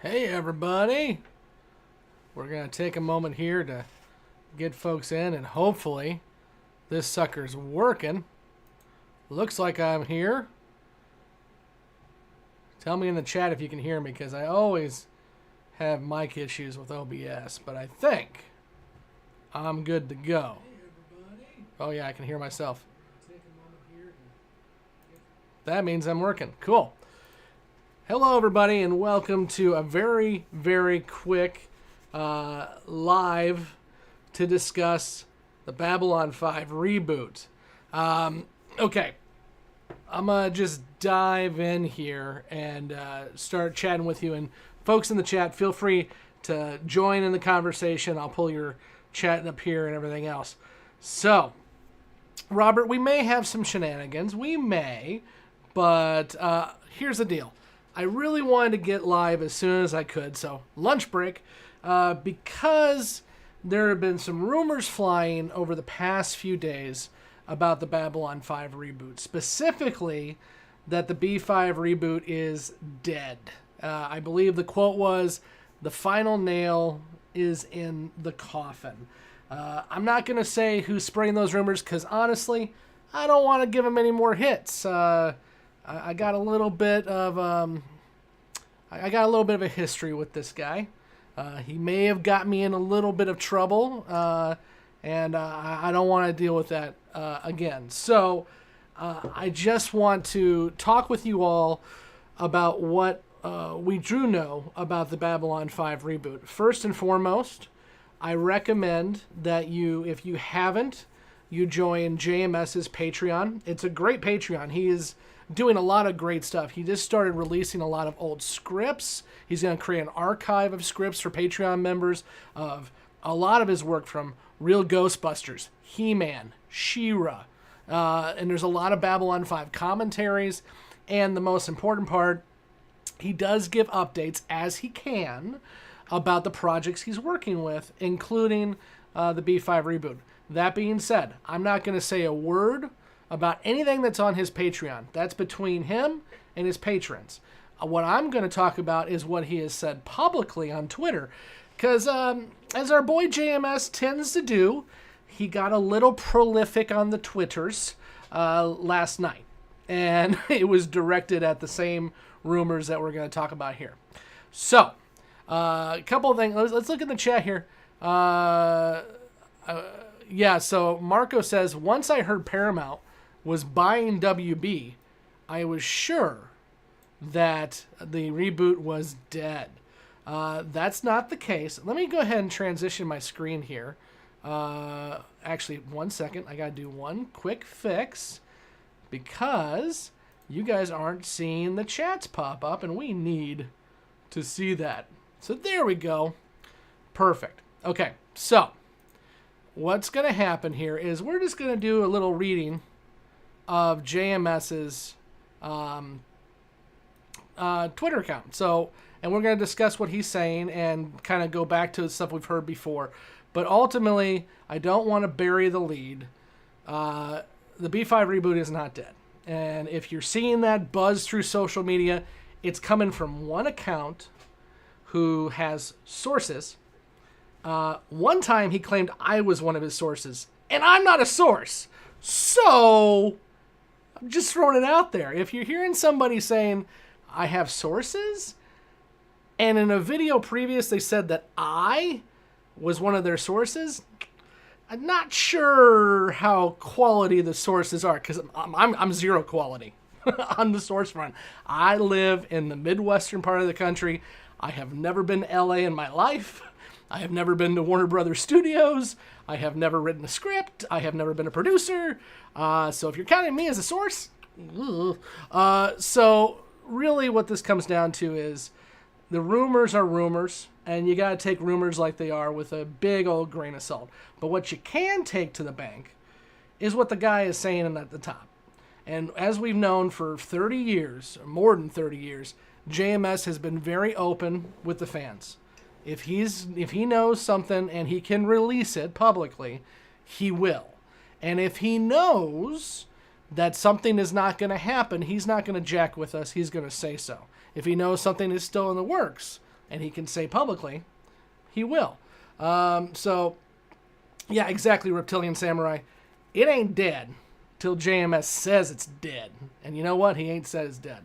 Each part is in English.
Hey everybody! We're going to take a moment here to get folks in, and hopefully this sucker's working. Looks like I'm here. Tell me in the chat if you can hear me, because I always have mic issues with OBS, but I think I'm good to go. Hey everybody. Oh yeah, I can hear myself. Take a moment here That means I'm working. Cool. Hello everybody, and welcome to a very, very quick live to discuss the Babylon 5 reboot. Okay, I'm going to just dive in here and start chatting with you. And folks in the chat, feel free to join in the conversation. I'll pull your chat up here and everything else. So, Robert, we may have some shenanigans. We may, but here's the deal. I really wanted to get live as soon as I could, so lunch break, because there have been some rumors flying over the past few days about the Babylon 5 reboot, specifically that the B5 reboot is dead. I believe the quote was, "The final nail is in the coffin." I'm not going to say who's spreading those rumors, because honestly, I don't want to give them any more hits. I got a little bit of a history with this guy. He may have got me in a little bit of trouble, and I don't want to deal with that again. So I just want to talk with you all about what we do know about the Babylon 5 reboot. First and foremost, I recommend that you, if you haven't, you join JMS's Patreon. It's a great Patreon. He is doing a lot of great stuff. He just started releasing a lot of old scripts. He's going to create an archive of scripts for Patreon members of a lot of his work, from Real Ghostbusters, He-Man, She-Ra, and there's a lot of Babylon 5 commentaries. And the most important part, he does give updates as he can about the projects he's working with, including the B5 reboot. That being said, I'm not going to say a word about anything that's on his Patreon. That's between him and his patrons. What I'm going to talk about is what he has said publicly on Twitter. Because as our boy JMS tends to do, he got a little prolific on the Twitters last night. And it was directed at the same rumors that we're going to talk about here. So, a couple of things. Let's look at the chat here. Yeah, so Marco says, once I heard Paramount was buying WB, I was sure that the reboot was dead. That's not the case. Let me go ahead and transition my screen here. Actually, 1 second. I got to do one quick fix because you guys aren't seeing the chats pop up, and we need to see that. So there we go. Perfect. Okay, so what's going to happen here is we're just going to do a little reading of JMS's Twitter account. So, and we're going to discuss what he's saying and kind of go back to the stuff we've heard before. But ultimately, I don't want to bury the lead. The B5 reboot is not dead. And if you're seeing that buzz through social media, it's coming from one account who has sources. One time he claimed I was one of his sources, and I'm not a source. So I'm just throwing it out there. If you're hearing somebody saying I have sources, and in a video previous they said that I was one of their sources, I'm not sure how quality the sources are, because I'm zero quality on the source front. I live in the Midwestern part of the country. I have never been to LA in my life. I have never been to Warner Brothers Studios. I have never written a script. I have never been a producer. So if you're counting me as a source, so really what this comes down to is the rumors are rumors, and you got to take rumors like they are with a big old grain of salt. But what you can take to the bank is what the guy is saying at the top. And as we've known for 30 years, or more than 30 years, JMS has been very open with the fans. If he knows something and he can release it publicly, he will. And if he knows that something is not going to happen, he's not going to jack with us. He's going to say so. If he knows something is still in the works, and he can say publicly, he will. So, yeah, exactly, Reptilian Samurai. It ain't dead till JMS says it's dead. And you know what? He ain't said it's dead.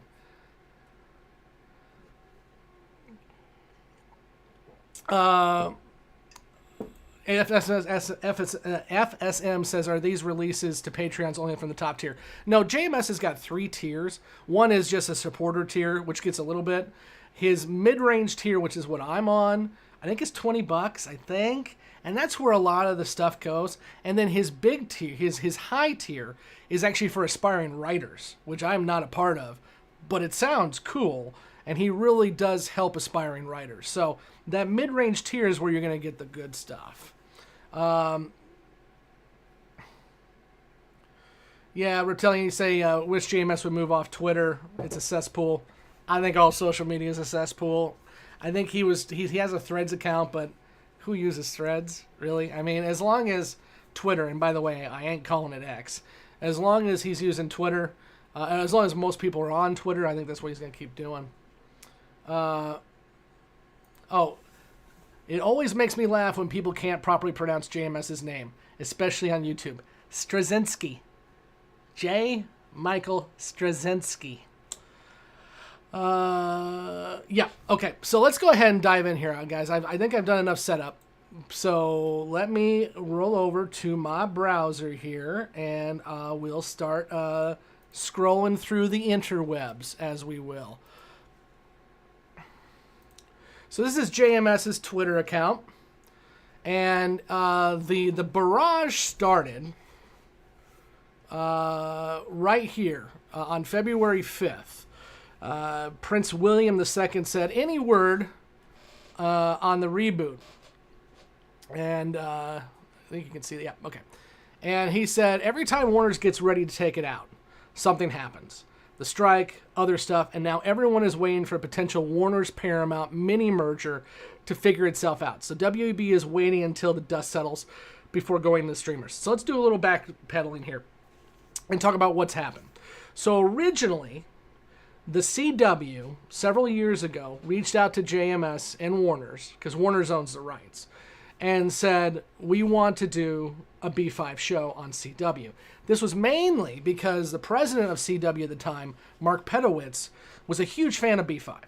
FSM says, are these releases to Patreons only from the top tier? No, JMS has got 3 tiers. One is just a supporter tier, which gets a little bit. His mid-range tier, which is what I'm on, I think is $20, I think. And that's where a lot of the stuff goes. And then his big tier, his high tier, is actually for aspiring writers, which I'm not a part of. But it sounds cool, and he really does help aspiring writers. So that mid-range tier is where you're going to get the good stuff. Yeah, Reptilian, you say, wish JMS would move off Twitter. It's a cesspool. I think all social media is a cesspool. I think he has a Threads account, but who uses Threads, really? I mean, as long as Twitter, and by the way, I ain't calling it X, as long as he's using Twitter, and as long as most people are on Twitter, I think that's what he's going to keep doing. It always makes me laugh when people can't properly pronounce JMS's name, especially on YouTube. Straczynski. J. Michael Straczynski. Yeah, okay. So let's go ahead and dive in here, guys. I think I've done enough setup. So let me roll over to my browser here, and we'll start scrolling through the interwebs, as we will. So this is JMS's Twitter account, and the barrage started right here on February 5th. Prince William II said, any word on the reboot? And I think you can see, yeah, okay. And he said, every time Warner's gets ready to take it out, something happens. The strike, other stuff, and now everyone is waiting for a potential Warner's Paramount mini merger to figure itself out. So WB is waiting until the dust settles before going to the streamers. So let's do a little backpedaling here and talk about what's happened. So originally, the CW, several years ago, reached out to JMS and Warner's, because Warner's owns the rights, and said, we want to do a B5 show on CW. This was mainly because the president of CW at the time, Mark Pedowitz, was a huge fan of B5.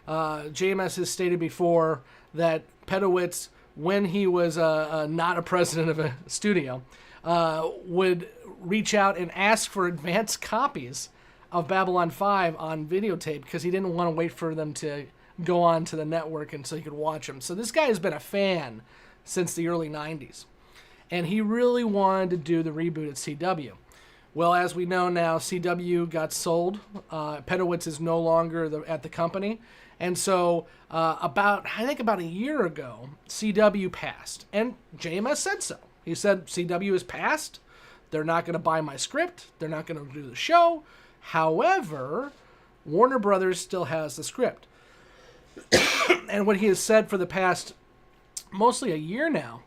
JMS has stated before that Pedowitz, when he was not a president of a studio, would reach out and ask for advanced copies of Babylon 5 on videotape because he didn't want to wait for them to go on to the network and so he could watch them. So this guy has been a fan since the early 90s. And he really wanted to do the reboot at CW. Well, as we know now, CW got sold. Pedowitz is no longer at the company. And so about a year ago, CW passed. And JMS said so. He said, CW is passed. They're not going to buy my script. They're not going to do the show. However, Warner Brothers still has the script. And what he has said for the past mostly a year now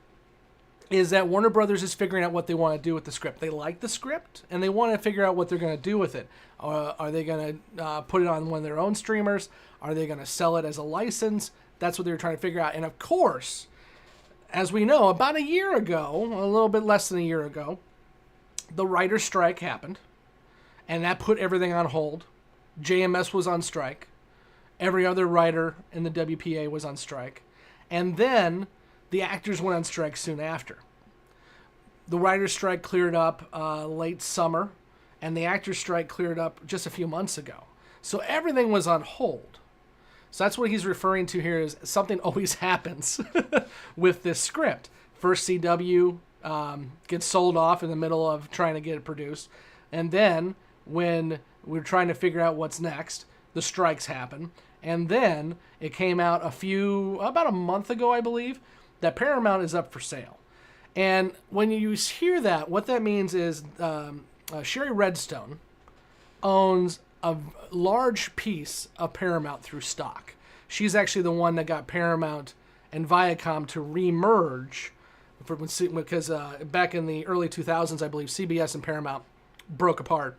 is that Warner Brothers is figuring out what they want to do with the script. They like the script, and they want to figure out what they're going to do with it. Are they going to put it on one of their own streamers? Are they going to sell it as a license? That's what they're trying to figure out. And of course, as we know, about a year ago, a little bit less than a year ago, the writer's strike happened, and that put everything on hold. JMS was on strike. Every other writer in the WPA was on strike. And then the actors went on strike soon after. The writer's strike cleared up late summer, and the actor's strike cleared up just a few months ago. So everything was on hold. So that's what he's referring to here is something always happens with this script. First CW gets sold off in the middle of trying to get it produced. And then when we're trying to figure out what's next, the strikes happen. And then it came out about a month ago, I believe, that Paramount is up for sale. And when you hear that, what that means is Sherry Redstone owns a large piece of Paramount through stock. She's actually the one that got Paramount and Viacom to re-merge because back in the early 2000s, I believe, CBS and Paramount broke apart.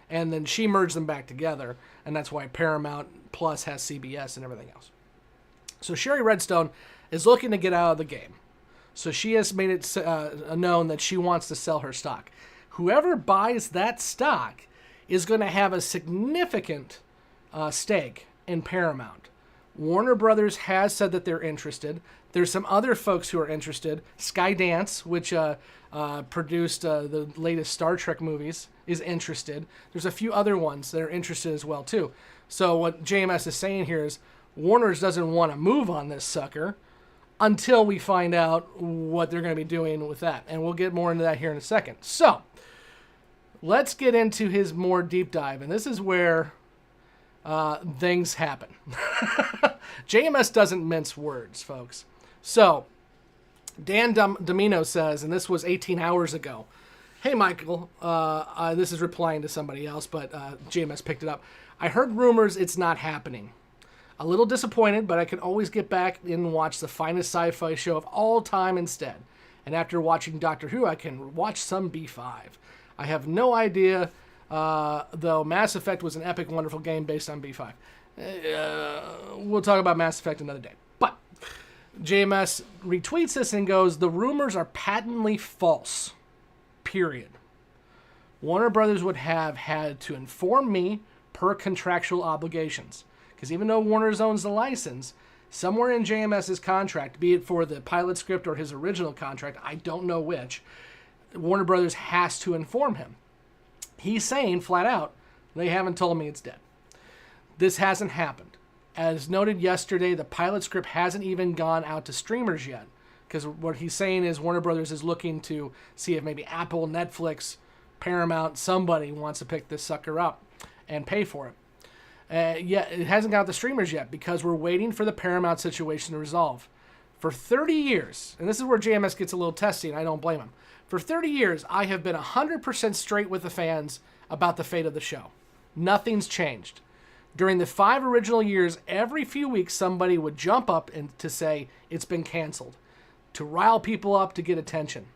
And then she merged them back together, and that's why Paramount Plus has CBS and everything else. So Sherry Redstone is looking to get out of the game. So she has made it known that she wants to sell her stock. Whoever buys that stock is going to have a significant stake in Paramount. Warner Brothers has said that they're interested. There's some other folks who are interested. Skydance, which produced the latest Star Trek movies, is interested. There's a few other ones that are interested as well, too. So what JMS is saying here is Warner's doesn't want to move on this sucker until we find out what they're going to be doing with that. And we'll get more into that here in a second. So let's get into his more deep dive. And this is where things happen. JMS doesn't mince words, folks. So Dan Domino says, and this was 18 hours ago, "Hey, Michael," this is replying to somebody else, but JMS picked it up. "I heard rumors it's not happening. A little disappointed, but I can always get back and watch the finest sci-fi show of all time instead. And after watching Doctor Who, I can watch some B5. I have no idea, though Mass Effect was an epic, wonderful game based on B5. We'll talk about Mass Effect another day. But JMS retweets this and goes, "The rumors are patently false. Period. Warner Brothers would have had to inform me per contractual obligations. Because even though Warner owns the license, somewhere in JMS's contract, be it for the pilot script or his original contract, I don't know which, Warner Brothers has to inform him. He's saying flat out, they haven't told me it's dead. This hasn't happened. As noted yesterday, the pilot script hasn't even gone out to streamers yet. Because what he's saying is Warner Brothers is looking to see if maybe Apple, Netflix, Paramount, somebody wants to pick this sucker up and pay for it. Yet it hasn't got the streamers yet because we're waiting for the Paramount situation to resolve. For 30 years, and this is where JMS gets a little testy, and I don't blame him. For 30 years, I have been 100% straight with the fans about the fate of the show. Nothing's changed. During the 5 original years, every few weeks somebody would jump up and to say it's been canceled, to rile people up to get attention.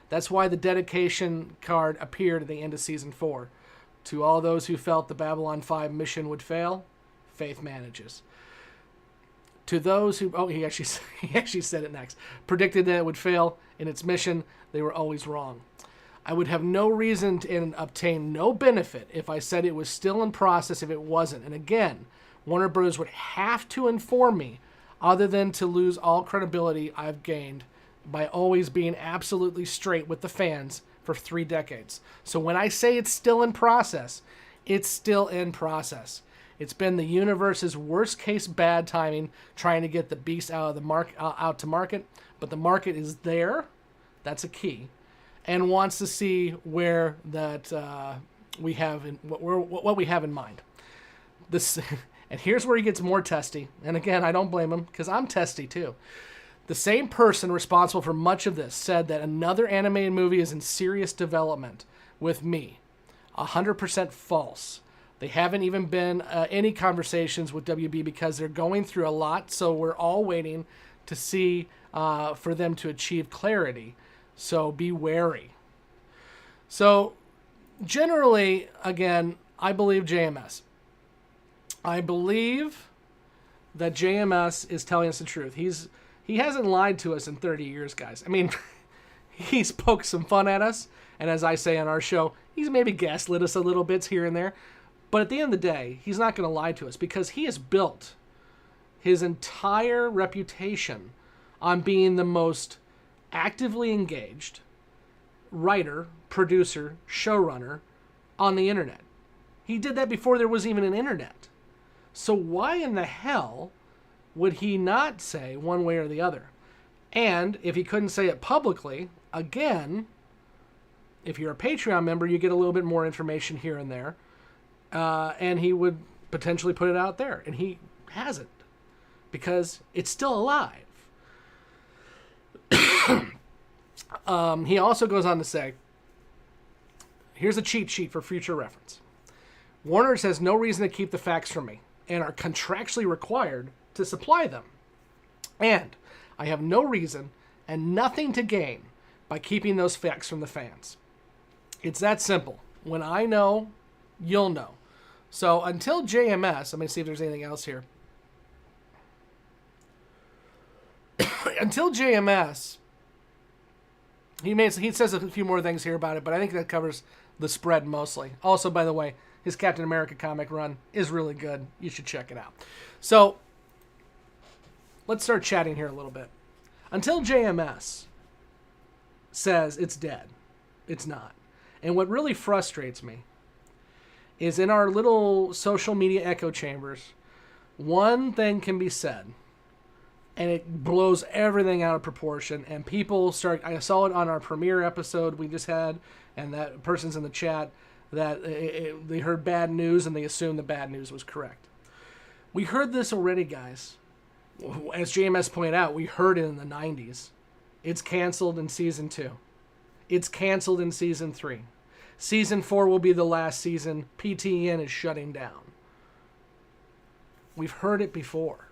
That's why the dedication card appeared at the end of season 4. To all those who felt the Babylon 5 mission would fail, faith manages. To those who, he actually said it next, predicted that it would fail in its mission, they were always wrong. I would have no reason to and obtain no benefit if I said it was still in process if it wasn't. And again, Warner Brothers would have to inform me other than to lose all credibility I've gained by always being absolutely straight with the fans for 3 decades. So when I say it's still in process, it's still in process. It's been the universe's worst case bad timing trying to get the beast out to market, but the market is there. That's a key, and wants to see where that we have in what we have in mind. This, and here's where he gets more testy. And again, I don't blame him because I'm testy too. The same person responsible for much of this said that another animated movie is in serious development with me. 100% false. They haven't even been any conversations with WB because they're going through a lot, so we're all waiting to see for them to achieve clarity. So be wary. So generally, again, I believe JMS. I believe that JMS is telling us the truth. He hasn't lied to us in 30 years, guys. I mean, he's poked some fun at us, and as I say on our show, he's maybe gaslit us a little bit here and there. But at the end of the day, he's not going to lie to us because he has built his entire reputation on being the most actively engaged writer, producer, showrunner on the internet. He did that before there was even an internet. So why in the hell would he not say one way or the other? And if he couldn't say it publicly, again, if you're a Patreon member, you get a little bit more information here and there. And he would potentially put it out there. And he hasn't. Because it's still alive. He also goes on to say, here's a cheat sheet for future reference. Warner has no reason to keep the facts from me and are contractually required to supply them. And I have no reason and nothing to gain by keeping those facts from the fans. It's that simple. When I know, you'll know. So until JMS, let me see if there's anything else here. until JMS, he says a few more things here about it, but I think that covers the spread mostly. Also, by the way, his Captain America comic run is really good. You should check it out. So, let's start chatting here a little bit. Until JMS says it's dead, it's not. And what really frustrates me is in our little social media echo chambers, one thing can be said, and it blows everything out of proportion, and people start... I saw it on our premiere episode we just had, and that person's in the chat, that they heard bad news, and they assumed the bad news was correct. We heard this already, guys. As JMS pointed out, we heard it in the 90s. It's canceled in Season 2. It's canceled in Season 3. Season 4 will be the last season. PTN is shutting down. We've heard it before.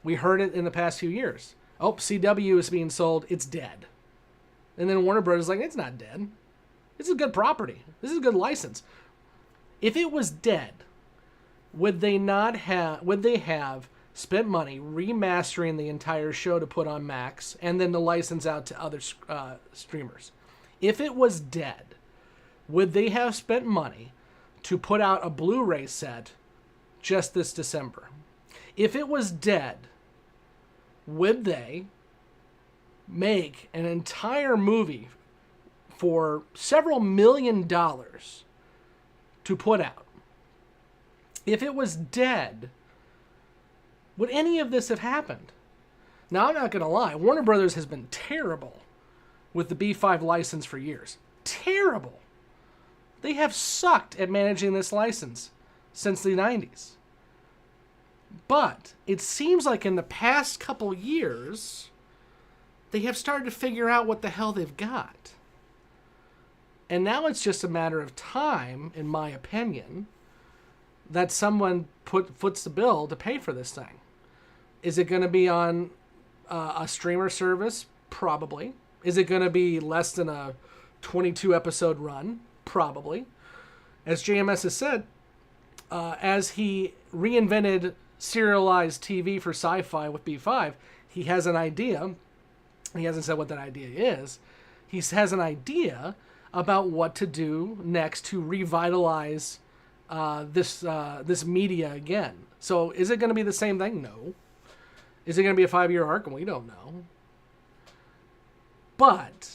We heard it in the past few years. Oh, CW is being sold. It's dead. And then Warner Bros. Is like, it's not dead. This is good property. This is a good license. If it was dead, would they have spent money remastering the entire show to put on Max and then to license out to other streamers? If it was dead, would they have spent money to put out a Blu-ray set just this December? If it was dead, would they make an entire movie for several $1 million to put out? If it was dead, would any of this have happened? Now, I'm not going to lie. Warner Brothers has been terrible with the B5 license for years. Terrible. They have sucked at managing this license since the 90s. But it seems like in the past couple years, they have started to figure out what the hell they've got. And now it's just a matter of time, in my opinion, that someone foots the bill to pay for this thing. Is it going to be on a streamer service? Probably. Is it going to be less than a 22-episode run? Probably. As JMS has said, as he reinvented serialized TV for sci-fi with B5, he has an idea. He hasn't said what that idea is. He has an idea about what to do next to revitalize this media again. So is it going to be the same thing? No. Is it going to be a 5-year arc? We don't know. But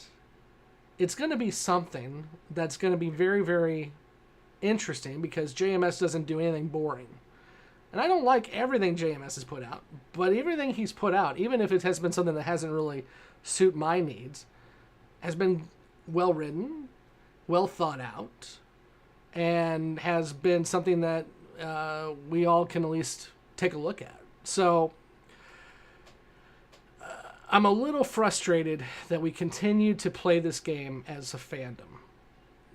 it's going to be something that's going to be very, very interesting because JMS doesn't do anything boring. And I don't like everything JMS has put out, but everything he's put out, even if it has been something that hasn't really suit my needs, has been well written, well thought out, and has been something that we all can at least take a look at. So I'm a little frustrated that we continue to play this game as a fandom.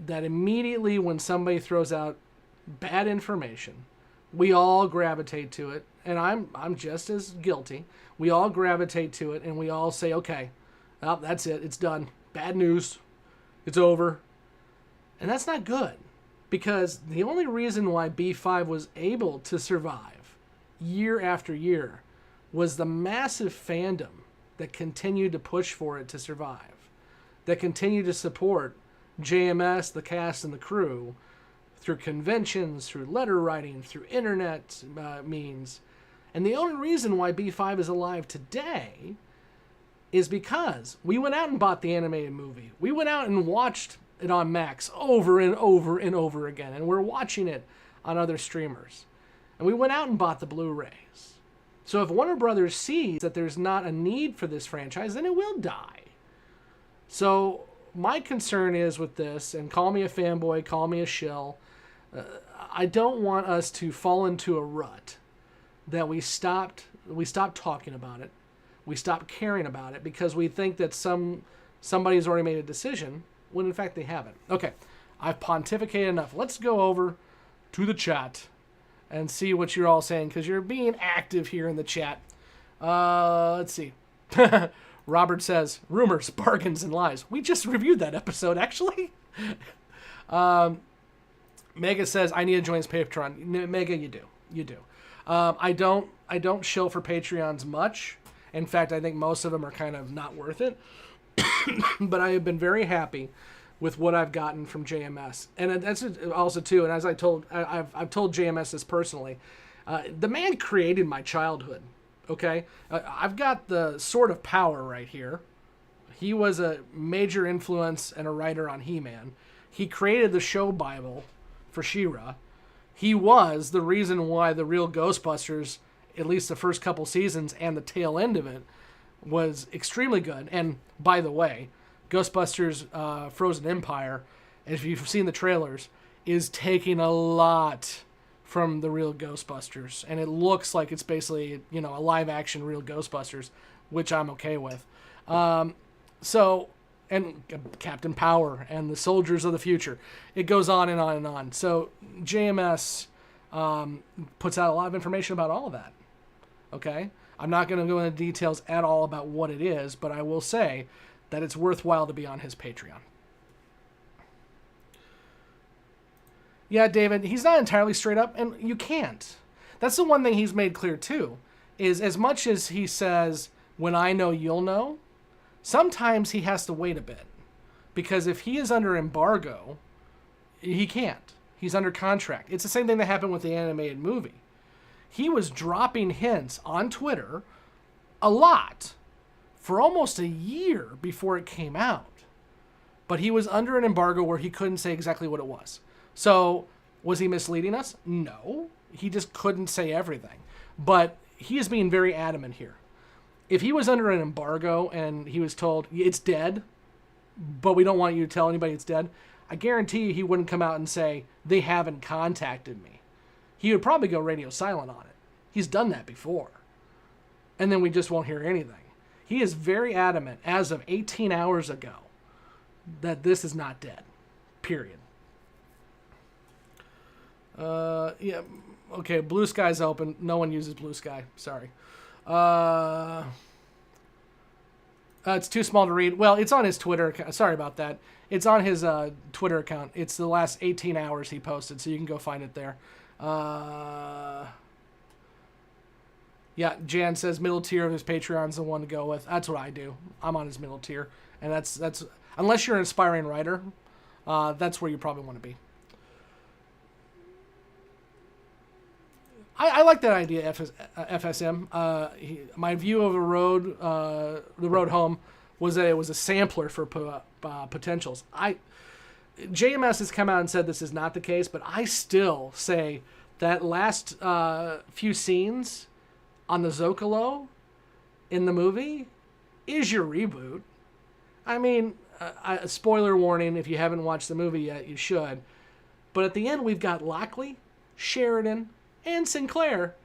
That immediately when somebody throws out bad information, we all gravitate to it, and I'm just as guilty. We all gravitate to it, and we all say, okay, well, that's it. It's done. Bad news. It's over. And that's not good, because the only reason why B5 was able to survive year after year was the massive fandom that continued to push for it to survive, that continued to support JMS, the cast, and the crew through conventions, through letter writing, through internet means. And the only reason why B5 is alive today is because we went out and bought the animated movie. We went out and watched it on Max over and over and over again, and we're watching it on other streamers. And we went out and bought the Blu-rays. So if Warner Brothers sees that there's not a need for this franchise, then it will die. So my concern is with this, and call me a fanboy, call me a shill, I don't want us to fall into a rut that we stopped talking about it, we stopped caring about it because we think that somebody's already made a decision when in fact they haven't. Okay, I've pontificated enough. Let's go over to the chat and see what you're all saying, because you're being active here in the chat. Let's see. Robert says, rumors, bargains, and lies. We just reviewed that episode, actually. Mega says, I need to join his Patreon. Mega, you do. You do. I don't show for Patreons much, In fact, I think most of them are kind of not worth it. But I have been very happy with what I've gotten from JMS, and that's also too. And as I've told JMS this personally, the man created my childhood. Okay, I've got the Sword of Power right here. He was a major influence and a writer on He-Man. He created the show Bible for She-Ra. He was the reason why the real Ghostbusters, at least the first couple seasons and the tail end of it, was extremely good. And by the way, Ghostbusters Frozen Empire, if you've seen the trailers, is taking a lot from the real Ghostbusters. And it looks like it's basically, a live-action real Ghostbusters, which I'm okay with. And Captain Power and the Soldiers of the Future. It goes on and on and on. So JMS puts out a lot of information about all of that. Okay? I'm not going to go into details at all about what it is, but I will say that it's worthwhile to be on his Patreon. Yeah, David, he's not entirely straight up, and you can't. That's the one thing he's made clear, too, is as much as he says, when I know, you'll know, sometimes he has to wait a bit. Because if he is under embargo, he can't. He's under contract. It's the same thing that happened with the animated movie. He was dropping hints on Twitter a lot for almost a year before it came out. But he was under an embargo where he couldn't say exactly what it was. So, was he misleading us? No. He just couldn't say everything. But he is being very adamant here. If he was under an embargo and he was told, it's dead, but we don't want you to tell anybody it's dead, I guarantee you he wouldn't come out and say, they haven't contacted me. He would probably go radio silent on it. He's done that before. And then we just won't hear anything. He is very adamant, as of 18 hours ago, that this is not dead. Period. Yeah, okay, Blue Sky's open. No one uses Blue Sky. Sorry. It's too small to read. Well, it's on his Twitter account. Sorry about that. It's on his Twitter account. It's the last 18 hours he posted, so you can go find it there. Yeah, Jan says middle tier of his Patreon's the one to go with. That's what I do. I'm on his middle tier. And that's unless you're an aspiring writer, that's where you probably want to be. I like that idea, FSM. My view of the road home, was that it was a sampler for potentials. JMS has come out and said this is not the case, but I still say that last few scenes on the Zocalo in the movie is your reboot. I mean, spoiler warning, if you haven't watched the movie yet, you should. But at the end, we've got Lockley, Sheridan, and Sinclair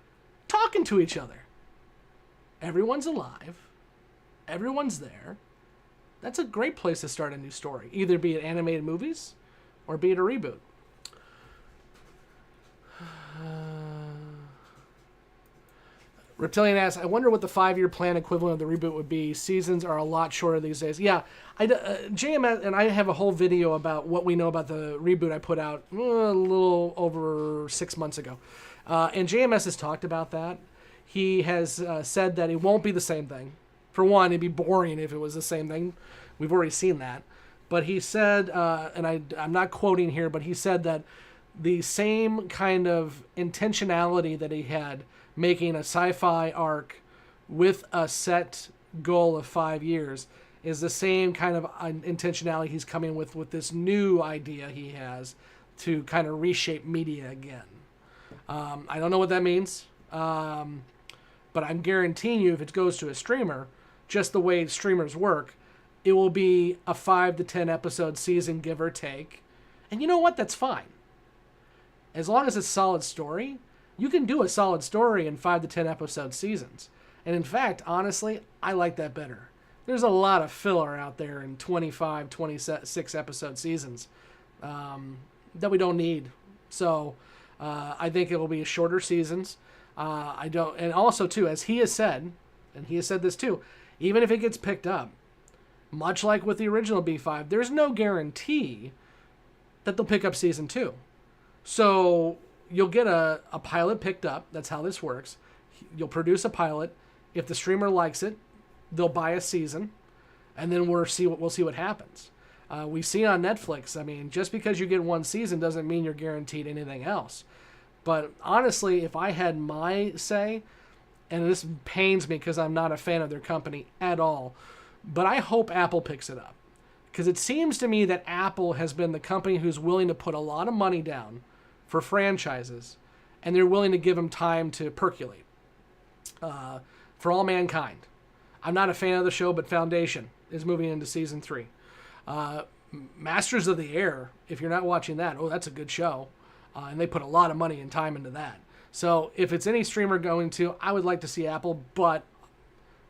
talking to each other. Everyone's alive. Everyone's there. That's a great place to start a new story. Either be it animated movies or be it a reboot. Reptilian asks, I wonder what the 5-year plan equivalent of the reboot would be. Seasons are a lot shorter these days. Yeah, JMS, and I have a whole video about what we know about the reboot I put out a little over 6 months ago. And JMS has talked about that. He has said that it won't be the same thing. For one, it'd be boring if it was the same thing. We've already seen that. But he said, and I'm not quoting here, but he said that the same kind of intentionality that he had making a sci-fi arc with a set goal of 5 years is the same kind of intentionality he's coming with this new idea he has to kind of reshape media again. I don't know what that means, but I'm guaranteeing you if it goes to a streamer, just the way streamers work, it will be a 5 to 10 episode season, give or take. And you know what? That's fine. As long as it's a solid story, you can do a solid story in 5 to 10 episode seasons. And in fact, honestly, I like that better. There's a lot of filler out there in 25, 26 episode seasons that we don't need. So I think it will be shorter seasons. And also too, as he has said, and he has said this too, even if it gets picked up, much like with the original B5, there's no guarantee that they'll pick up season 2. So you'll get a pilot picked up. That's how this works. You'll produce a pilot. If the streamer likes it, they'll buy a season, and then we'll see what happens. We see on Netflix, I mean, just because you get one season doesn't mean you're guaranteed anything else. But honestly, if I had my say, and this pains me because I'm not a fan of their company at all, but I hope Apple picks it up. Because it seems to me that Apple has been the company who's willing to put a lot of money down for franchises, and they're willing to give them time to percolate. For All Mankind. I'm not a fan of the show, but Foundation is moving into season 3. Masters of the Air, if you're not watching that, that's a good show. And they put a lot of money and time into that. So if it's any streamer going to, I would like to see Apple, but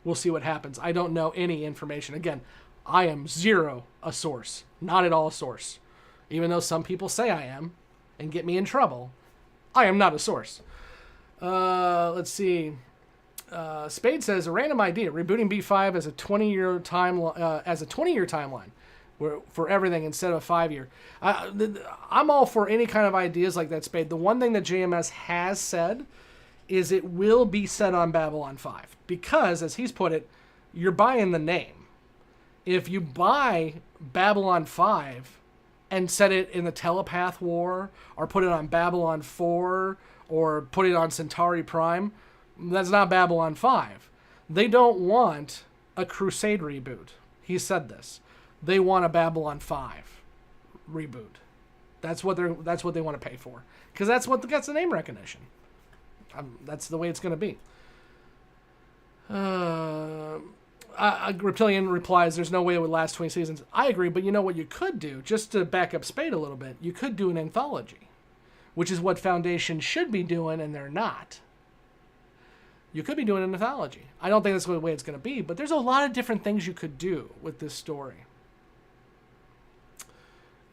we'll see what happens. I don't know any information. Again, I am zero a source. Not at all a source. Even though some people say I am and get me in trouble, I am not a source. Let's see. Spade says, a random idea, rebooting B5 as a 20-year timeline for everything instead of a 5-year. I'm all for any kind of ideas like that, Spade. The one thing that JMS has said is it will be set on Babylon 5 because, as he's put it, you're buying the name. If you buy Babylon 5 and set it in the Telepath War or put it on Babylon 4 or put it on Centauri Prime, that's not Babylon 5. They don't want a Crusade reboot. He said this. They want a Babylon 5 reboot. That's what they want to pay for. Because that's what gets the name recognition. That's the way it's going to be. Reptilian replies, there's no way it would last 20 seasons. I agree, but you know what you could do? Just to back up Spade a little bit, you could do an anthology, which is what Foundation should be doing, and they're not. You could be doing an anthology. I don't think that's the way it's going to be, but there's a lot of different things you could do with this story.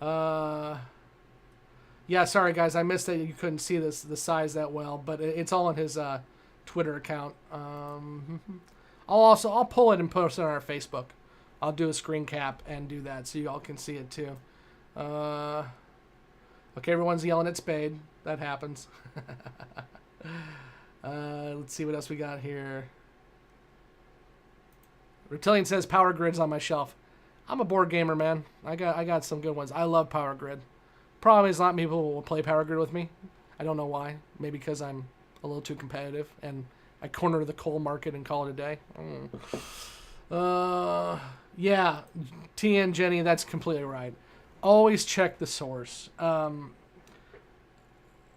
Yeah, sorry guys, I missed that you couldn't see the size that well, but it's all on his Twitter account. I'll pull it and post it on our Facebook. I'll do a screen cap and do that so you all can see it too. Okay, everyone's yelling at Spade. That happens. Let's see what else we got here. Reptilian says Power Grid's on my shelf. I'm a board gamer, man. I got some good ones. I love Power Grid. Problem is, not many people will play Power Grid with me. I don't know why. Maybe because I'm a little too competitive and I corner the coal market and call it a day. Yeah, TN Jenny, that's completely right. Always check the source.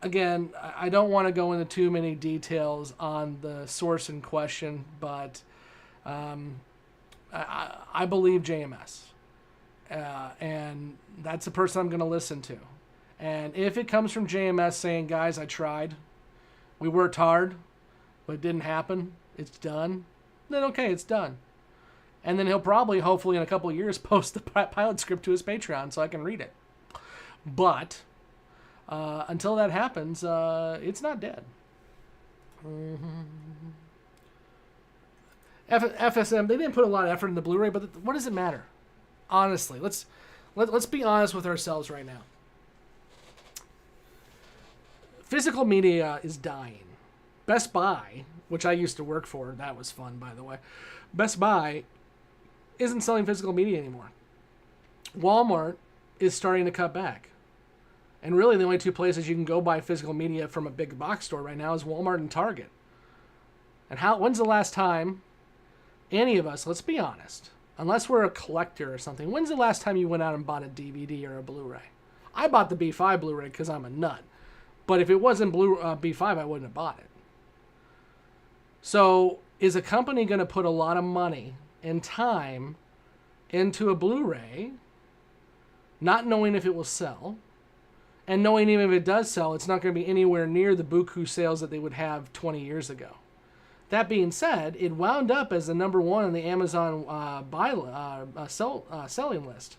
Again, I don't want to go into too many details on the source in question, but I believe JMS. And that's the person I'm going to listen to. And if it comes from JMS saying, guys, I tried, we worked hard, but it didn't happen, it's done, then okay, it's done. And then he'll probably, hopefully in a couple of years, post the pilot script to his Patreon so I can read it. But until that happens, it's not dead. FSM, they didn't put a lot of effort in the Blu-ray, but what does it matter? Honestly, let's be honest with ourselves right now. Physical media is dying. Best Buy, which I used to work for, that was fun, by the way. Best Buy isn't selling physical media anymore. Walmart is starting to cut back. And really, the only two places you can go buy physical media from a big box store right now is Walmart and Target. And when's the last time any of us, let's be honest, unless we're a collector or something, when's the last time you went out and bought a DVD or a Blu-ray? I bought the B5 Blu-ray because I'm a nut. But if it wasn't B5, I wouldn't have bought it. So is a company going to put a lot of money and time into a Blu-ray, not knowing if it will sell, and knowing even if it does sell, it's not going to be anywhere near the buku sales that they would have 20 years ago? That being said, it wound up as the number one on the Amazon selling list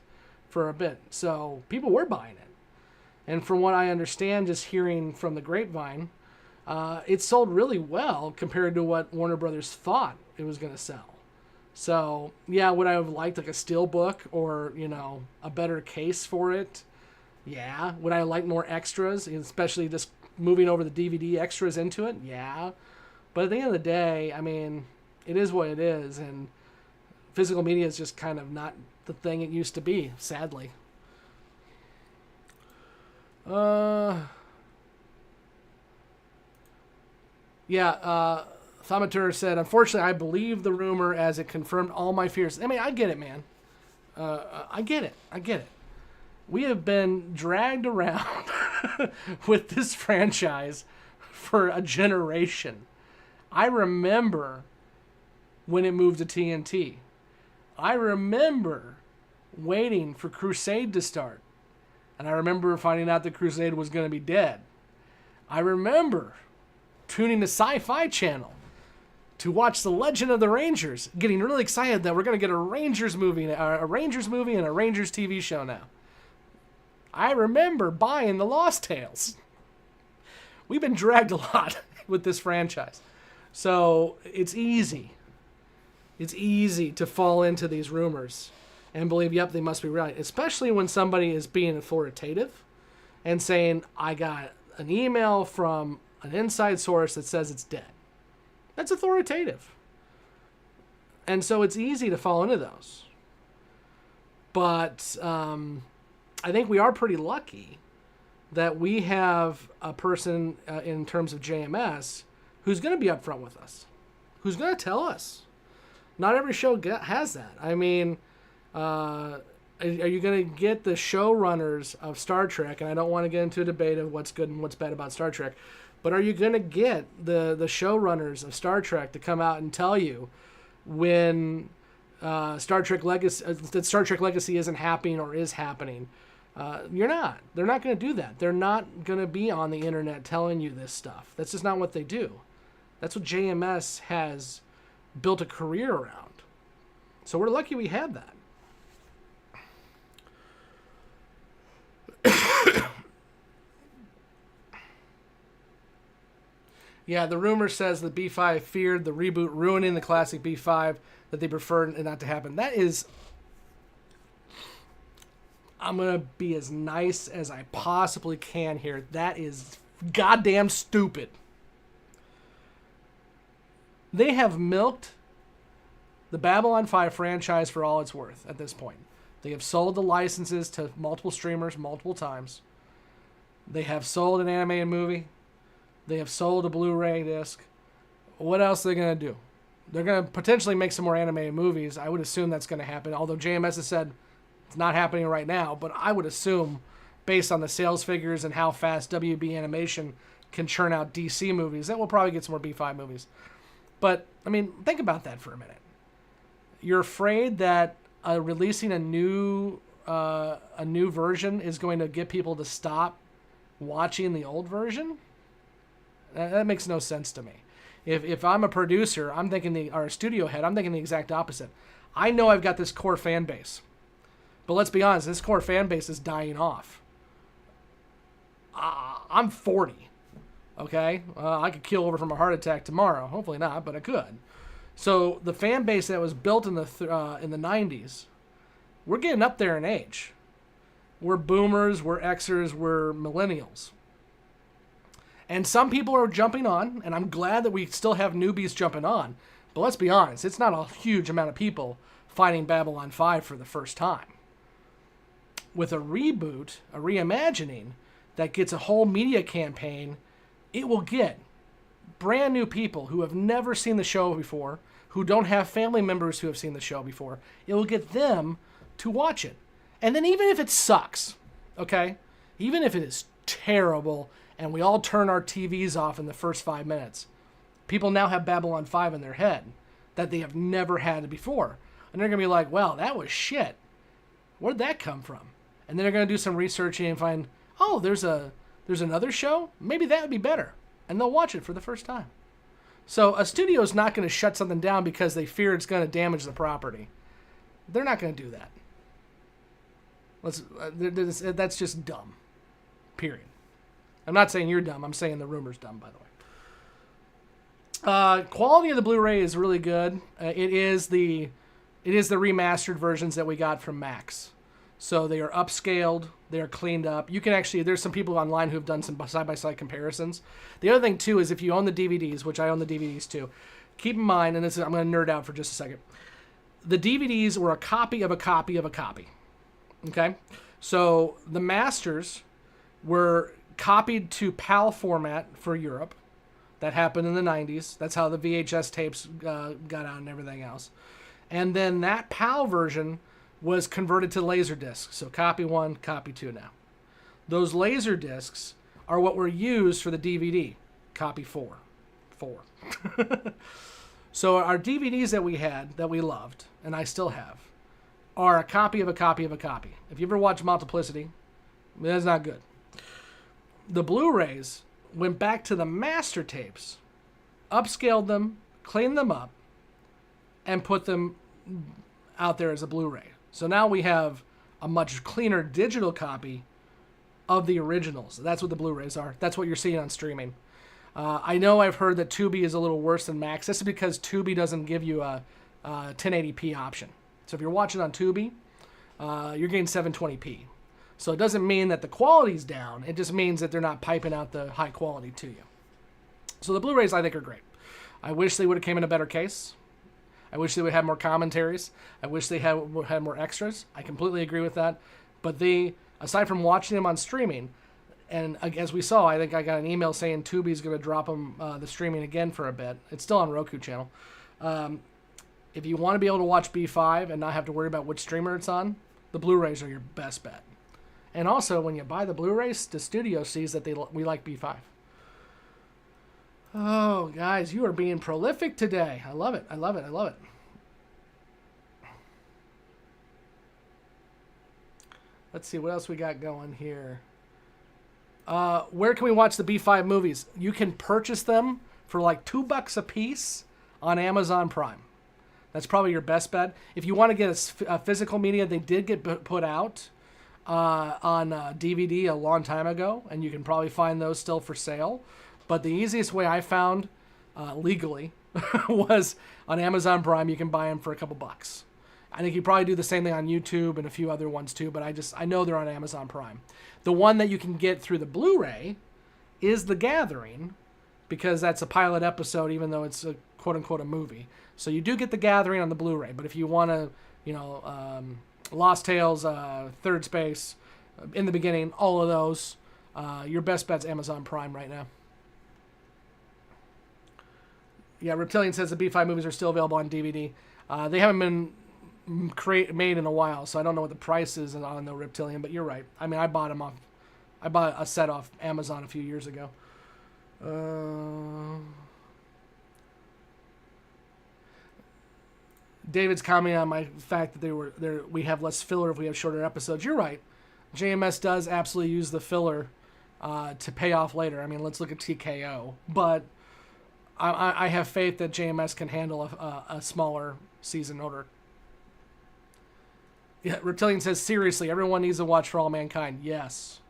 for a bit. So people were buying it. And from what I understand, just hearing from the grapevine, it sold really well compared to what Warner Brothers thought it was going to sell. So, yeah, would I have liked like a steelbook or, a better case for it? Yeah. Would I like more extras, especially just moving over the DVD extras into it? Yeah. But at the end of the day, I mean, it is what it is, and physical media is just kind of not the thing it used to be, sadly. Thaumaturge said, unfortunately, I believe the rumor as it confirmed all my fears. I mean, I get it, man. I get it. We have been dragged around with this franchise for a generation. I remember when it moved to TNT. I remember waiting for Crusade to start. And I remember finding out that Crusade was going to be dead. I remember tuning to Sci-Fi Channel to watch The Legend of the Rangers, getting really excited that we're going to get a Rangers movie and a Rangers TV show now. I remember buying the Lost Tales. We've been dragged a lot with this franchise. So it's easy. It's easy to fall into these rumors and believe, yep, they must be right. Especially when somebody is being authoritative and saying, I got an email from an inside source that says it's dead. That's authoritative. And so it's easy to fall into those. But I think we are pretty lucky that we have a person in terms of JMS who's going to be upfront with us, who's going to tell us. Not every show has that. I mean, are you going to get the showrunners of Star Trek? And I don't want to get into a debate of what's good and what's bad about Star Trek. But are you going to get the showrunners of Star Trek to come out and tell you when Star Trek Legacy isn't happening or is happening? You're not. They're not going to do that. They're not going to be on the internet telling you this stuff. That's just not what they do. That's what JMS has built a career around. So we're lucky we had that. Yeah, the rumor says that B5 feared the reboot ruining the classic B5, that they preferred it not to happen. That is... I'm going to be as nice as I possibly can here. That is goddamn stupid. They have milked the Babylon 5 franchise for all it's worth at this point. They have sold the licenses to multiple streamers multiple times. They have sold an animated movie. They have sold a Blu-ray disc. What else are they going to do? They're going to potentially make some more animated movies. I would assume that's going to happen, although JMS has said it's not happening right now. But I would assume, based on the sales figures and how fast WB Animation can churn out DC movies, that we'll probably get some more B5 movies. But, I mean, think about that for a minute. You're afraid that releasing a new version is going to get people to stop watching the old version? That makes no sense to me. If I'm a producer, or a studio head, I'm thinking the exact opposite. I know I've got this core fan base. But let's be honest, this core fan base is dying off. I'm 40. Okay? I could keel over from a heart attack tomorrow. Hopefully not, but I could. So the fan base that was built in the 90s, we're getting up there in age. We're boomers, we're Xers, we're millennials. And some people are jumping on, and I'm glad that we still have newbies jumping on. But let's be honest, it's not a huge amount of people fighting Babylon 5 for the first time. With a reboot, a reimagining, that gets a whole media campaign, it will get brand new people who have never seen the show before, who don't have family members who have seen the show before. It will get them to watch it. And then even if it sucks, okay? Even if it is terrible and we all turn our TVs off in the first 5 minutes, people now have Babylon 5 in their head that they have never had before. And they're going to be like, well, that was shit. Where'd that come from? And then they're going to do some researching and find, oh, there's another show? Maybe that would be better. And they'll watch it for the first time. So a studio is not going to shut something down because they fear it's going to damage the property. They're not going to do that. That's just dumb. Period. I'm not saying you're dumb. I'm saying the rumor's dumb, by the way. Quality of the Blu-ray is really good. It is the remastered versions that we got from Max. So they are upscaled. They are cleaned up. You can actually, there's some people online who have done some side-by-side comparisons. The other thing, too, is if you own the DVDs, which I own the DVDs, too, keep in mind, and this is, I'm going to nerd out for just a second. The DVDs were a copy of a copy of a copy. Okay? So the masters were copied to PAL format for Europe. That happened in the 90s. That's how the VHS tapes got out and everything else. And then that PAL version was converted to Laserdisc. So copy 1, copy 2 now. Those Laserdiscs are what were used for the DVD. Copy 4. 4. So our DVDs that we had, that we loved, and I still have, are a copy of a copy of a copy. If you ever watch Multiplicity, that's not good. The Blu-rays went back to the master tapes, upscaled them, cleaned them up, and put them out there as a Blu-ray. So now we have a much cleaner digital copy of the originals. That's what the Blu-rays are. That's what you're seeing on streaming. I know I've heard that Tubi is a little worse than Max. This is because Tubi doesn't give you a 1080p option. So if you're watching on Tubi, you're getting 720p. So it doesn't mean that the quality's down. It just means that they're not piping out the high quality to you. So the Blu-rays, I think, are great. I wish they would have came in a better case. I wish they would have more commentaries. I wish they had more extras. I completely agree with that. But aside from watching them on streaming, and as we saw, I think I got an email saying Tubi's going to drop them the streaming again for a bit. It's still on Roku channel. If you want to be able to watch B5 and not have to worry about which streamer it's on, the Blu-rays are your best bet. And also, when you buy the Blu-rays, the studio sees that we like B5. Oh, guys, you are being prolific today. I love it. I love it. I love it. Let's see what else we got going here. Where can we watch the B5 movies? You can purchase them for like $2 a piece on Amazon Prime. That's probably your best bet. If you want to get a physical media, they did get put out on DVD a long time ago, and you can probably find those still for sale. But the easiest way I found legally was on Amazon Prime. You can buy them for a couple bucks. I think you probably do the same thing on YouTube and a few other ones too, but I know they're on Amazon Prime. The one that you can get through the Blu-ray is The Gathering, because that's a pilot episode, even though it's a quote-unquote a movie. So you do get The Gathering on the Blu-ray, but if you want to, Lost Tales, Third Space, In the Beginning, all of those, your best bet's Amazon Prime right now. Yeah, Reptilian says the B5 movies are still available on DVD. They haven't been made in a while, so I don't know what the price is on the Reptilian, but you're right. I mean, I bought a set off Amazon a few years ago. David's commenting on my fact that we have less filler if we have shorter episodes. You're right. JMS does absolutely use the filler to pay off later. I mean, let's look at TKO. But I have faith that JMS can handle a smaller season order. Yeah, Reptilian says, seriously, everyone needs to watch For All Mankind. Yes.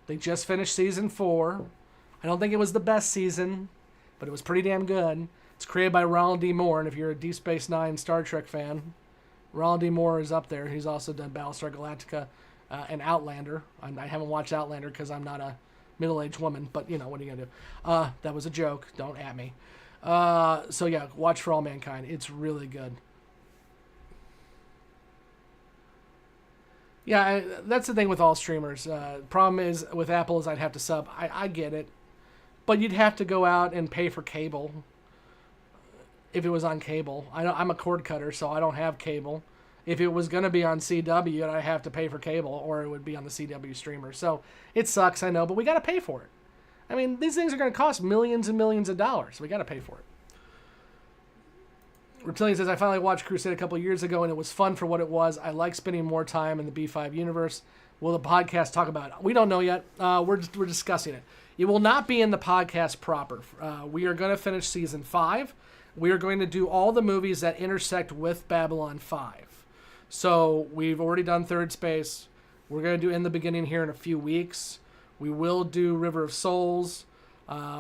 They just finished season 4. I don't think it was the best season, but it was pretty damn good. It's created by Ronald D. Moore, and if you're a Deep Space Nine Star Trek fan, Ronald D. Moore is up there. He's also done Battlestar Galactica and Outlander. I haven't watched Outlander because I'm not a middle-aged woman, but, what are you going to do? That was a joke. Don't at me. So, yeah, watch For All Mankind. It's really good. Yeah, that's the thing with all streamers. Problem is, with Apple, is I'd have to sub. I get it. But you'd have to go out and pay for cable if it was on cable. I'm a cord cutter, so I don't have cable. If it was going to be on CW, I'd have to pay for cable, or it would be on the CW streamer. So it sucks, I know, but we got to pay for it. I mean, these things are going to cost millions and millions of dollars. We got to pay for it. Reptilian says, I finally watched Crusade a couple years ago, and it was fun for what it was. I like spending more time in the B5 universe. Will the podcast talk about it? We don't know yet. We're discussing it. It will not be in the podcast proper. We are going to finish season 5. We are going to do all the movies that intersect with Babylon 5. So we've already done Third Space. We're going to do In the Beginning here in a few weeks. We will do River of Souls.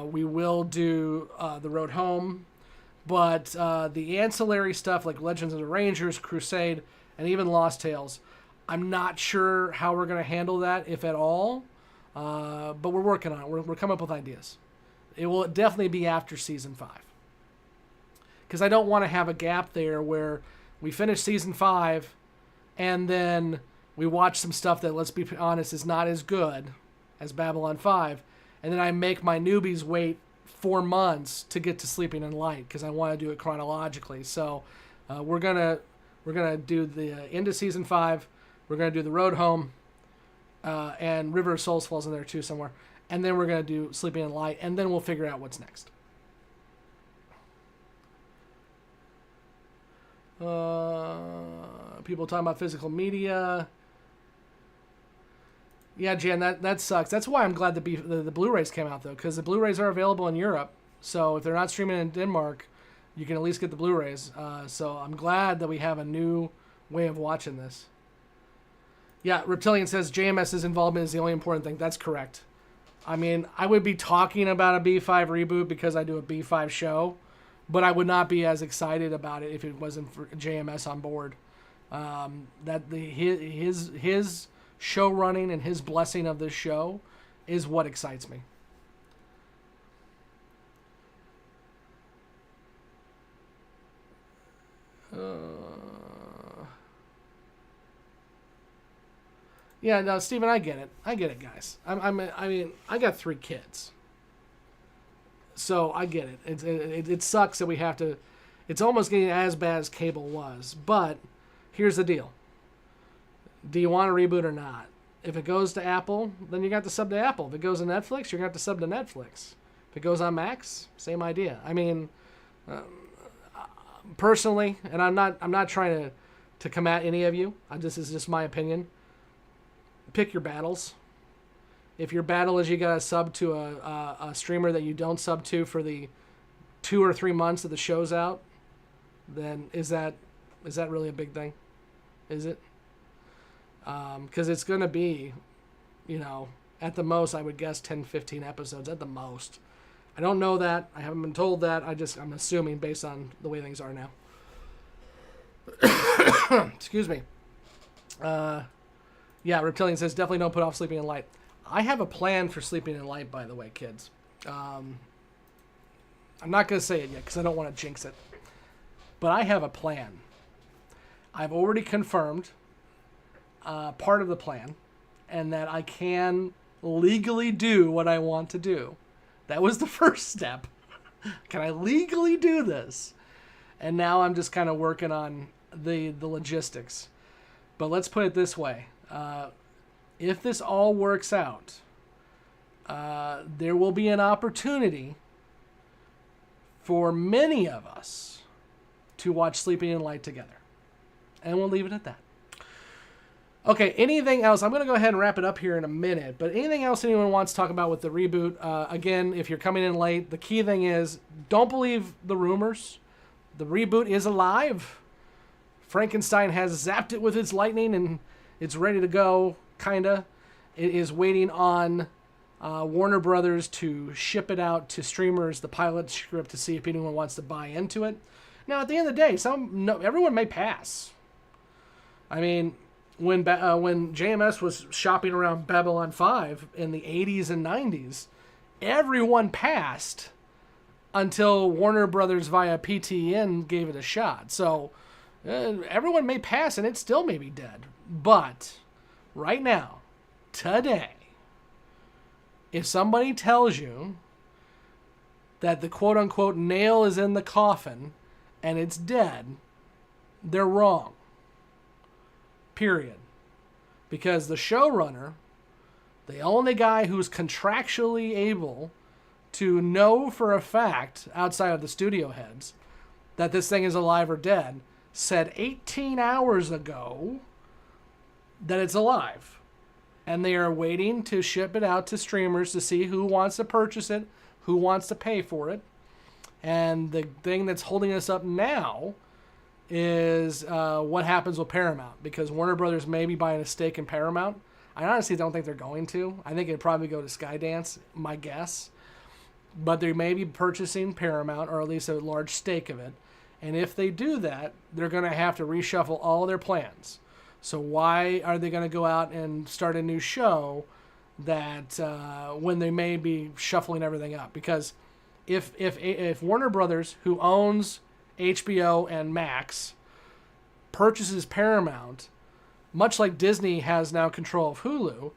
We will do The Road Home. But the ancillary stuff like Legends of the Rangers, Crusade, and even Lost Tales, I'm not sure how we're going to handle that, if at all. But we're working on it. We're coming up with ideas. It will definitely be after Season 5. because I don't want to have a gap there where we finish season 5 and then we watch some stuff that, let's be honest, is not as good as Babylon 5, and then I make my newbies wait 4 months to get to Sleeping in Light because I want to do it chronologically. So we're gonna do the end of season 5. We're gonna do the Road Home, and River of Souls falls in there too somewhere, and then we're gonna do Sleeping in Light, and then we'll figure out what's next. People talking about physical media. Yeah, Jan, that sucks. That's why I'm glad the Blu-rays came out, though, because the Blu-rays are available in Europe. So if they're not streaming in Denmark, you can at least get the Blu-rays. So I'm glad that we have a new way of watching this. Yeah, Reptilian says JMS's involvement is the only important thing. That's correct. I mean, I would be talking about a B5 reboot because I do a B5 show, but I would not be as excited about it if it wasn't for JMS on board. His show running and his blessing of this show is what excites me. Yeah, no, Steven, I get it. I get it, guys. I mean, I got 3 kids. So I get it. It sucks that we have to... It's almost getting as bad as cable was. But here's the deal. Do you want a reboot or not? If it goes to Apple, then you got to sub to Apple. If it goes to Netflix, you're going to have to sub to Netflix. If it goes on Max, same idea. I mean, personally, and I'm not trying to come at any of you. This is just my opinion. Pick your battles. If your battle is you got to sub to a streamer that you don't sub to for the 2 or 3 months that the show's out, then is that really a big thing? Is it? Because it's going to be, at the most, I would guess 10, 15 episodes at the most. I don't know that. I haven't been told that. I'm assuming based on the way things are now. Excuse me. Yeah, Reptilian says, definitely don't put off Sleeping in Light. I have a plan for Sleeping in Light, by the way, kids. I'm not going to say it yet because I don't want to jinx it. But I have a plan. I've already confirmed part of the plan, and that I can legally do what I want to do. That was the first step. Can I legally do this? And now I'm just kind of working on the logistics. But let's put it this way. If this all works out, there will be an opportunity for many of us to watch Sleeping in Light together. And we'll leave it at that. Okay, anything else? I'm going to go ahead and wrap it up here in a minute, but anything else anyone wants to talk about with the reboot? Again, if you're coming in late, the key thing is don't believe the rumors. The reboot is alive. Frankenstein has zapped it with its lightning, and it's ready to go, kind of. It is waiting on Warner Brothers to ship it out to streamers, the pilot script, to see if anyone wants to buy into it. Now, at the end of the day, everyone may pass. I mean, when JMS was shopping around Babylon 5 in the 80s and 90s, everyone passed until Warner Brothers via PTN gave it a shot. So everyone may pass and it still may be dead. But right now, today, if somebody tells you that the quote-unquote nail is in the coffin and it's dead, they're wrong. Period. Because the showrunner, the only guy who's contractually able to know for a fact, outside of the studio heads, that this thing is alive or dead, said 18 hours ago that it's alive. And they are waiting to ship it out to streamers to see who wants to purchase it, who wants to pay for it. And the thing that's holding us up now is what happens with Paramount, because Warner Brothers may be buying a stake in Paramount. I honestly don't think they're going to. I think it'd probably go to Skydance, my guess. But they may be purchasing Paramount, or at least a large stake of it. And if they do that, they're going to have to reshuffle all their plans. So why are they going to go out and start a new show that when they may be shuffling everything up? Because if Warner Brothers, who owns HBO and Max, purchases Paramount, much like Disney has now control of Hulu,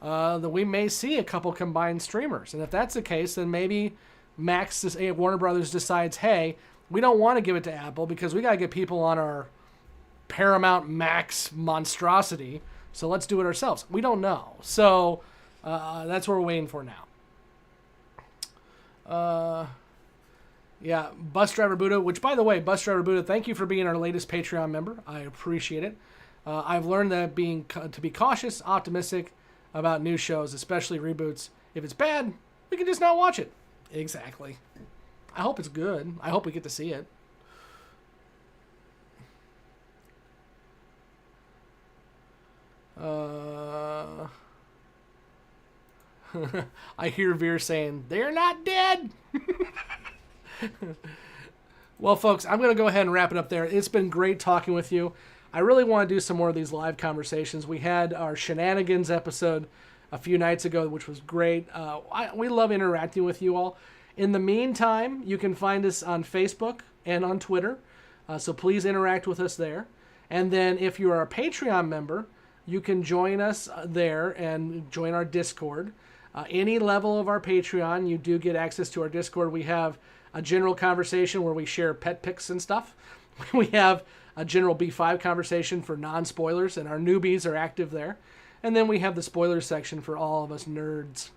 that we may see a couple combined streamers. And if that's the case, then maybe Warner Brothers decides, hey, we don't want to give it to Apple because we got to get people on our Paramount Max monstrosity, so let's do it ourselves. We don't know. So that's what we're waiting for now. Yeah, Bus Driver Buddha, which, by the way, Bus Driver Buddha, thank you for being our latest Patreon member. I appreciate it. I've learned that to be cautious, optimistic about new shows, especially reboots. If it's bad, we can just not watch it. Exactly. I hope it's good. I hope we get to see it. I hear Veer saying, they're not dead. Well, folks, I'm going to go ahead and wrap it up there. It's been great talking with you. I really want to do some more of these live conversations. We had our shenanigans episode a few nights ago, which was great. We love interacting with you all. In the meantime, you can find us on Facebook and on Twitter, so please interact with us there. And then if you are a Patreon member, you can join us there and join our Discord. Any level of our Patreon, you do get access to our Discord. We have a general conversation where we share pet pics and stuff. We have a general B5 conversation for non-spoilers, and our newbies are active there. And then we have the spoilers section for all of us nerds.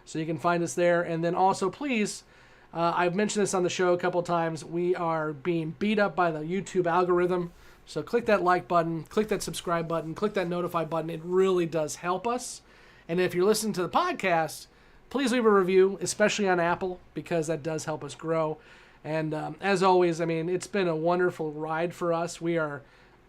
So you can find us there. And then also, please, I've mentioned this on the show a couple times, we are being beat up by the YouTube algorithm. So click that like button, click that subscribe button, click that notify button. It really does help us. And if you're listening to the podcast, please leave a review, especially on Apple, because that does help us grow. And as always, I mean, it's been a wonderful ride for us. We are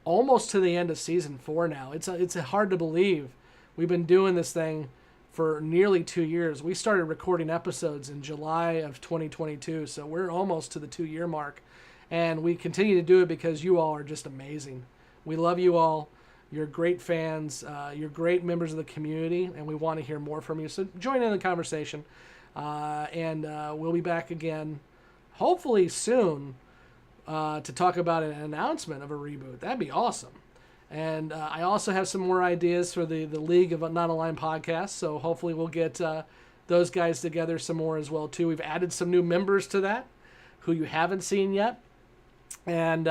almost to the end of season 4 now. It's hard to believe. We've been doing this thing for nearly 2 years. We started recording episodes in July of 2022, so we're almost to the 2-year mark. And we continue to do it because you all are just amazing. We love you all. You're great fans. You're great members of the community, and we want to hear more from you. So join in the conversation. And we'll be back again, hopefully soon, to talk about an announcement of a reboot. That'd be awesome. And I also have some more ideas for the League of Non-Aligned Podcasts, so hopefully we'll get those guys together some more as well, too. We've added some new members to that who you haven't seen yet. And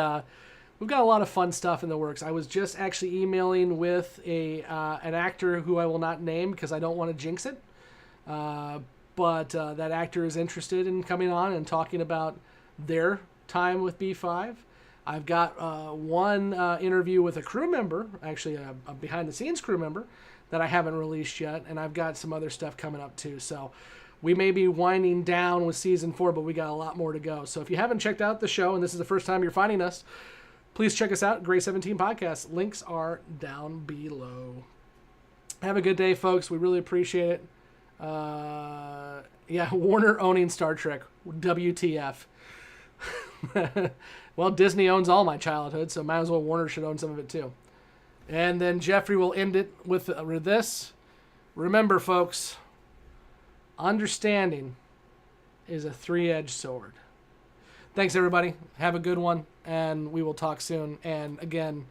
we've got a lot of fun stuff in the works. I was just actually emailing with an actor who I will not name because I don't want to jinx it. But that actor is interested in coming on and talking about their time with B5. I've got one interview with a crew member, actually a behind-the-scenes crew member, that I haven't released yet, and I've got some other stuff coming up too. So we may be winding down with season 4, but we got a lot more to go. So if you haven't checked out the show, and this is the first time you're finding us, please check us out, Gray 17 Podcast. Links are down below. Have a good day, folks. We really appreciate it. Yeah, Warner owning Star Trek. WTF. Well, Disney owns all my childhood, so might as well Warner should own some of it too. And then Jeffrey will end it with this. Remember, folks, understanding is a 3-edged sword. Thanks, everybody. Have a good one, and we will talk soon. And again,